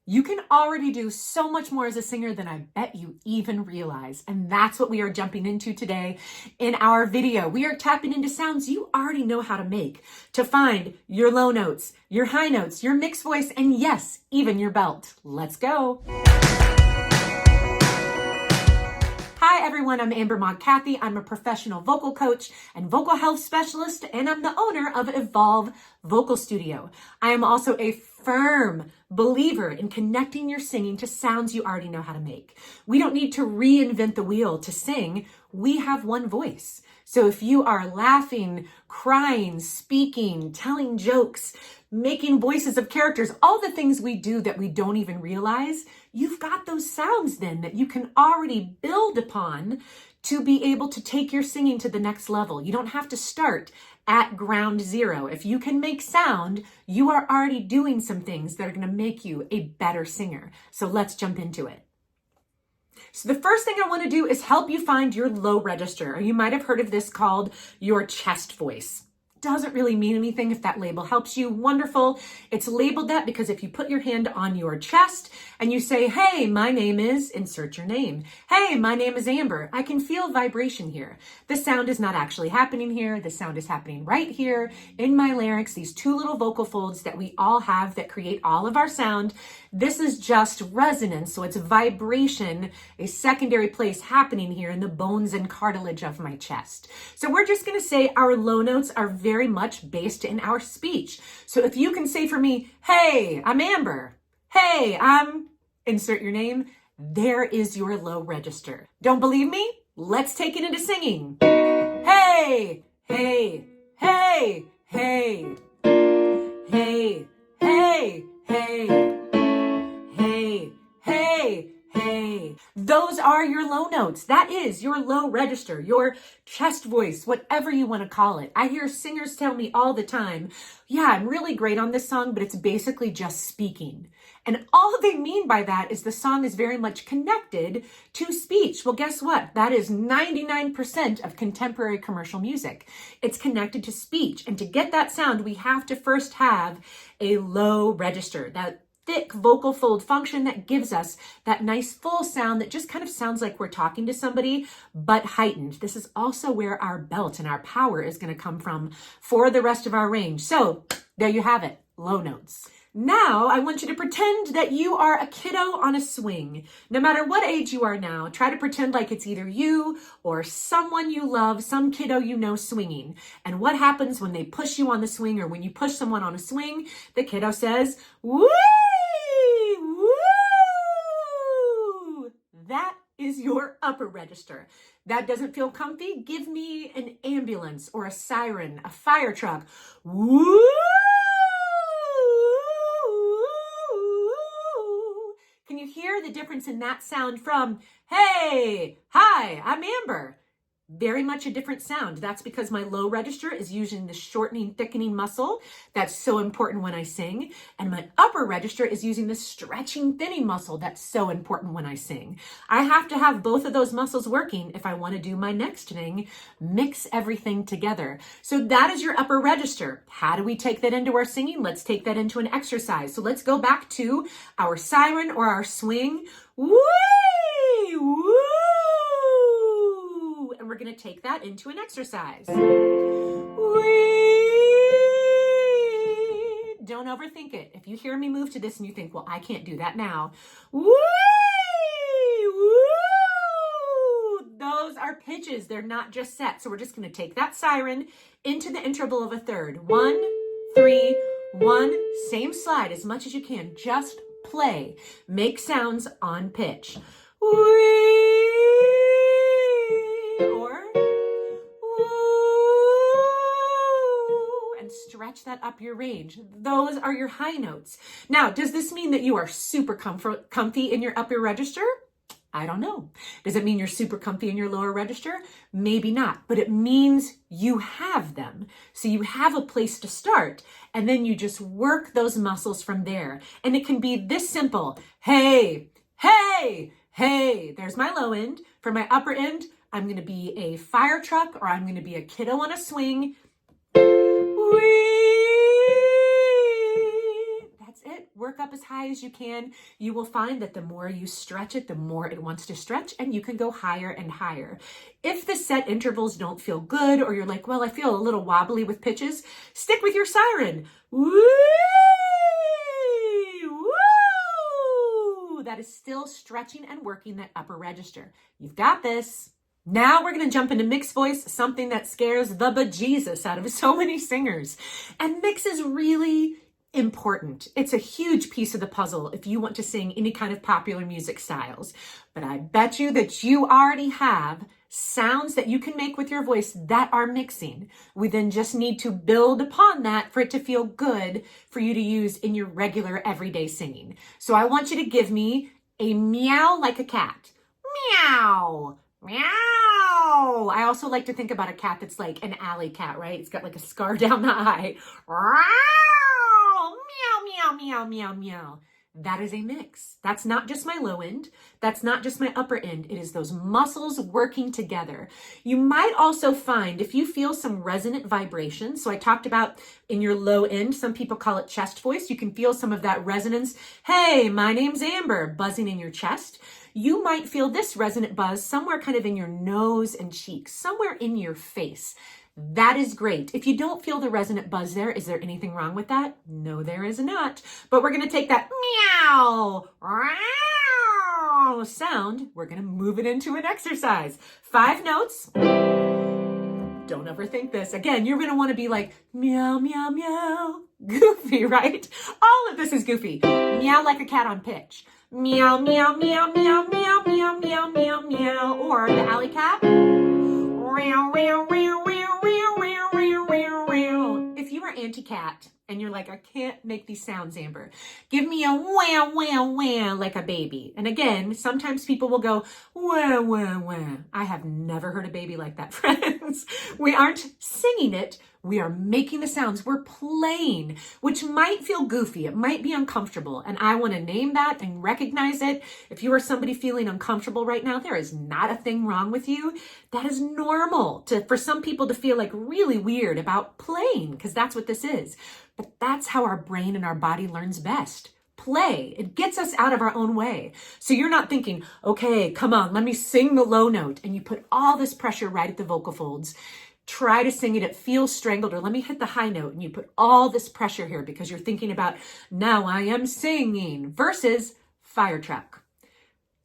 You can already do so much more as a singer than I bet you even realize. And that's what we are jumping into today in our video. We are tapping into sounds you already know how to make to find your low notes, your high notes, your mixed voice, and yes, even your belt. Let's go. Hi everyone, I'm Amber Maud Cathy. I'm a professional vocal coach and vocal health specialist, and I'm the owner of Evolve Vocal Studio. I am also a firm believer in connecting your singing to sounds you already know how to make. We don't need to reinvent the wheel to sing. We have one voice. So if you are laughing, crying, speaking, telling jokes, making voices of characters, all the things we do that we don't even realize, you've got those sounds then that you can already build upon to be able to take your singing to the next level. You don't have to start at ground zero. If you can make sound, you are already doing some things that are going to make you a better singer. So let's jump into it. So the first thing I want to do is help you find your low register, or you might have heard of this called your chest voice. Doesn't really mean anything. If that label helps you, wonderful. It's labeled that because if you put your hand on your chest and you say, hey, my name is, insert your name. Hey, my name is Amber. I can feel vibration here. The sound is not actually happening here. The sound is happening right here in my larynx, these two little vocal folds that we all have that create all of our sound. This is just resonance. So it's vibration, a secondary place happening here in the bones and cartilage of my chest. So we're just going to say our low notes are very much based in our speech. So if you can say for me, hey, I'm Amber. Hey, I'm, insert your name. There is your low register. Don't believe me? Let's take it into singing. Hey, hey, hey, hey, hey, hey, hey. Hey, hey, hey. Those are your low notes. That is your low register, your chest voice, whatever you want to call it. I hear singers tell me all the time, yeah, I'm really great on this song, but it's basically just speaking. And all they mean by that is the song is very much connected to speech. Well, guess what? That is 99% of contemporary commercial music. It's connected to speech. And to get that sound, we have to first have a low register, that thick vocal fold function that gives us that nice full sound that just kind of sounds like we're talking to somebody, but heightened. This is also where our belt and our power is going to come from for the rest of our range. So there you have it, low notes. Now, I want you to pretend that you are a kiddo on a swing. No matter what age you are now, try to pretend like it's either you or someone you love, some kiddo you know swinging. And what happens when they push you on the swing, or when you push someone on a swing? The kiddo says, woo! Woo! That is your upper register. That doesn't feel comfy? Give me an ambulance or a siren, a fire truck. Woo! Can you hear the difference in that sound from, hey, hi, I'm Amber? Very much a different sound. That's because my low register is using the shortening, thickening muscle. That's so important when I sing. And my upper register is using the stretching, thinning muscle. That's so important when I sing. I have to have both of those muscles working if I want to do my next thing, mix everything together. So that is your upper register. How do we take that into our singing? Let's take that into an exercise. So let's go back to our siren or our swing. Whee! Woo! And we're going to take that into an exercise. Whee! Don't overthink it. If you hear me move to this and you think, well, I can't do that now. Whee! Woo! Those are pitches. They're not just set. So we're just going to take that siren into the interval of a third. 1, 3, 1. Same slide as much as you can. Just play. Make sounds on pitch. Whee! Or woo, and stretch that up your range. Those are your high notes. Now, does this mean that you are super comfy in your upper register? I don't know. Does it mean you're super comfy in your lower register? Maybe not, but it means you have them. So you have a place to start, and then you just work those muscles from there. And it can be this simple. Hey, hey, hey, there's my low end. For my upper end, I'm going to be a fire truck, or I'm going to be a kiddo on a swing. Whee! That's it. work up as high as you can. You will find that the more you stretch it, the more it wants to stretch, and you can go higher and higher. If the set intervals don't feel good, or you're like, well, I feel a little wobbly with pitches, stick with your siren. Woo! Woo! That is still stretching and working that upper register. You've got this. Now we're going to jump into mixed voice, something that scares the bejesus out of so many singers. And mix is really important. It's a huge piece of the puzzle if you want to sing any kind of popular music styles. But I bet you that you already have sounds that you can make with your voice that are mixing. We then just need to build upon that for it to feel good for you to use in your regular everyday singing. So I want you to give me a meow like a cat. Meow. Meow. I also like to think about a cat that's like an alley cat, right? It's got like a scar down the eye. Meow, meow, meow, meow, meow. That is a mix. That's not just my low end. That's not just my upper end. It is those muscles working together. You might also find if you feel some resonant vibration. So I talked about in your low end, some people call it chest voice. You can feel some of that resonance. Hey, my name's Amber, buzzing in your chest. You might feel this resonant buzz somewhere kind of in your nose and cheeks, somewhere in your face. That is great. If you don't feel the resonant buzz there, is there anything wrong with that? No, there is not. But we're going to take that meow, meow sound. We're going to move it into an exercise. 5 notes. Don't overthink this. Again, you're going to want to be like meow, meow, meow. Goofy, right? All of this is goofy. Meow like a cat on pitch. Meow, meow, meow, meow, meow, meow, meow, meow, meow. Or the alley cat. Meow, meow, meow, meow, meow, meow, meow, meow, meow. If you are anti-cat and you're like, I can't make these sounds, Amber, give me a wah, wah, wah like a baby. And again, sometimes people will go, wah, wah, wah. I have never heard a baby like that, friends. We aren't singing it. We are making the sounds. We're playing, which might feel goofy. It might be uncomfortable. And I want to name that and recognize it. If you are somebody feeling uncomfortable right now, there is not a thing wrong with you. That is normal for some people to feel like really weird about playing, because that's what this is. But that's how our brain and our body learns best. Play. It gets us out of our own way. So you're not thinking, okay, come on, let me sing the low note. And you put all this pressure right at the vocal folds. Try to sing it. It feels strangled. Or let me hit the high note. And you put all this pressure here because you're thinking about, now I am singing, versus fire truck.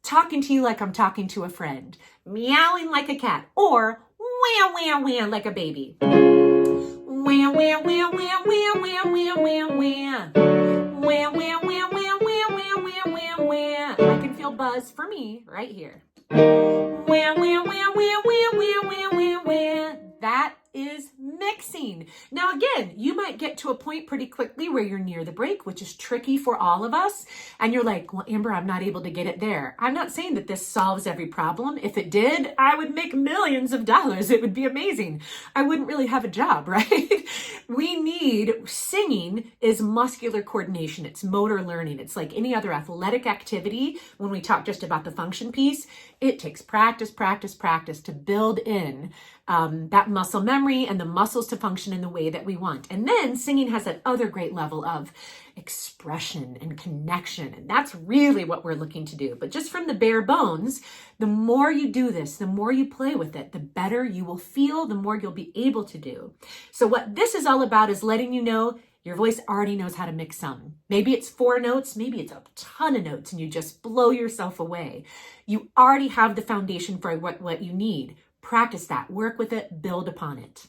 Talking to you like I'm talking to a friend. Meowing like a cat. Or wah, wah, wah like a baby. Wah, wah, wah, wah, wah, wah, wah, wah, wah. Wah, wah, wah, wah, wah, wah, wah, wah, wah. I can feel buzz for me right here. Wah, wah, wah, wah, wah, wah, wah, wah, wah. That is mixing. Now, again, you might get to a point pretty quickly where you're near the break, which is tricky for all of us. And you're like, well, Amber, I'm not able to get it there. I'm not saying that this solves every problem. If it did, I would make millions of dollars. It would be amazing. I wouldn't really have a job, right? Singing is muscular coordination. It's motor learning. It's like any other athletic activity. When we talk just about the function piece, it takes practice, practice, practice to build in that muscle memory and the muscles to function in the way that we want. And then singing has that other great level of expression and connection. And that's really what we're looking to do. But just from the bare bones, the more you do this, the more you play with it, the better you will feel, the more you'll be able to do. So what this is all about is letting you know your voice already knows how to mix some. Maybe it's 4 notes, maybe it's a ton of notes, and you just blow yourself away. You already have the foundation for what you need. Practice that, work with it, build upon it.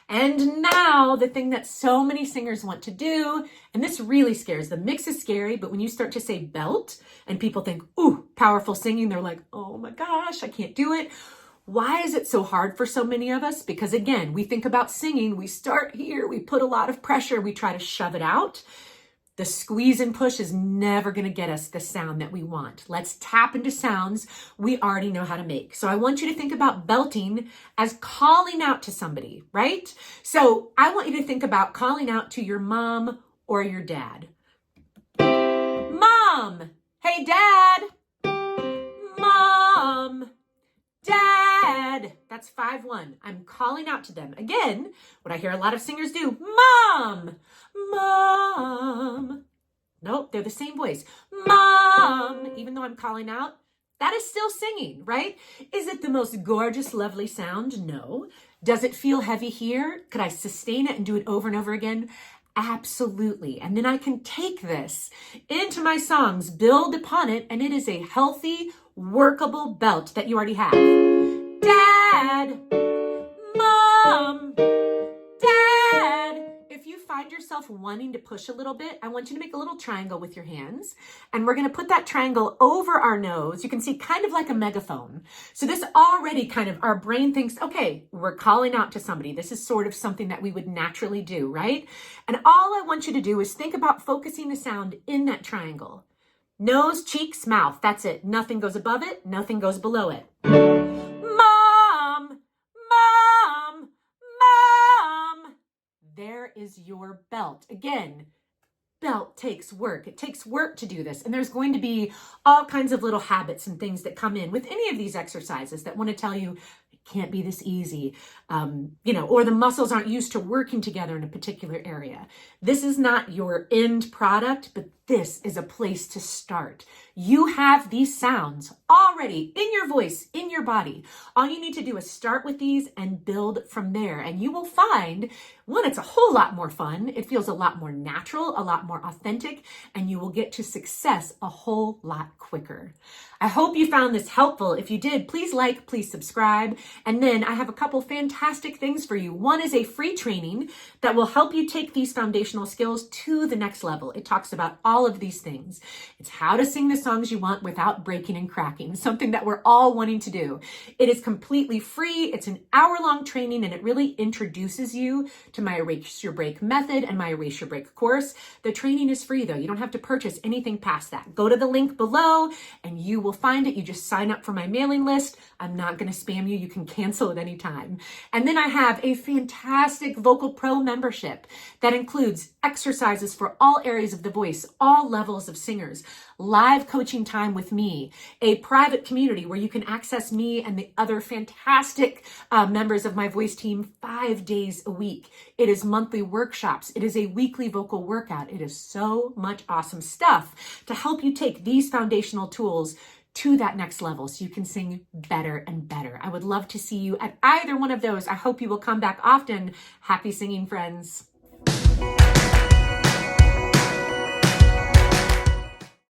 And now the thing that so many singers want to do, and this really scares them. Mix is scary, but when you start to say belt and people think, ooh, powerful singing, they're like, oh my gosh, I can't do it. Why is it so hard for so many of us? Because again, we think about singing, we start here, we put a lot of pressure, we try to shove it out. The squeeze and push is never going to get us the sound that we want. Let's tap into sounds we already know how to make. So I want you to think about belting as calling out to somebody, right? So I want you to think about calling out to your mom or your dad. Mom! Hey, Dad! Mom! Dad! That's 5-1. I'm calling out to them. Again, what I hear a lot of singers do, Mom! Mom! Nope, they're the same voice. Mom, even though I'm calling out, that is still singing, right? Is it the most gorgeous, lovely sound? No. Does it feel heavy here? Could I sustain it and do it over and over again? Absolutely. And then I can take this into my songs, build upon it, and it is a healthy, workable belt that you already have. Dad, Mom, Dad. If you find yourself wanting to push a little bit, I want you to make a little triangle with your hands. And we're going to put that triangle over our nose. You can see kind of like a megaphone. So this already kind of, our brain thinks, okay, we're calling out to somebody. This is sort of something that we would naturally do, right? And all I want you to do is think about focusing the sound in that triangle. Nose, cheeks, mouth. That's it. Nothing goes above it. Nothing goes below it. Mom, Mom, Mom. There is your belt. Again, belt takes work. It takes work to do this. And there's going to be all kinds of little habits and things that come in with any of these exercises that want to tell you it can't be this easy, or the muscles aren't used to working together in a particular area. This is not your end product, but this is a place to start. You have these sounds already in your voice, in your body. All you need to do is start with these and build from there. And you will find, one, it's a whole lot more fun. It feels a lot more natural, a lot more authentic, and you will get to success a whole lot quicker. I hope you found this helpful. If you did, please like, please subscribe. And then I have a couple fantastic things for you. One is a free training that will help you take these foundational skills to the next level. It talks about all of these things. It's how to sing the songs you want without breaking and cracking, something that we're all wanting to do. It is completely free. It's an hour-long training, and it really introduces you to my Erase Your Break method and my Erase Your Break course. The training is free, though. You don't have to purchase anything past that. Go to the link below, and you will find it. You just sign up for my mailing list. I'm not going to spam you. You can cancel at any time. And then I have a fantastic Vocal Pro membership that includes exercises for all areas of the voice, all levels of singers, live coaching time with me, a private community where you can access me and the other fantastic members of my voice team 5 days a week. It is monthly workshops. It is a weekly vocal workout. It is so much awesome stuff to help you take these foundational tools to that next level so you can sing better and better. I would love to see you at either one of those. I hope you will come back often. Happy singing, friends.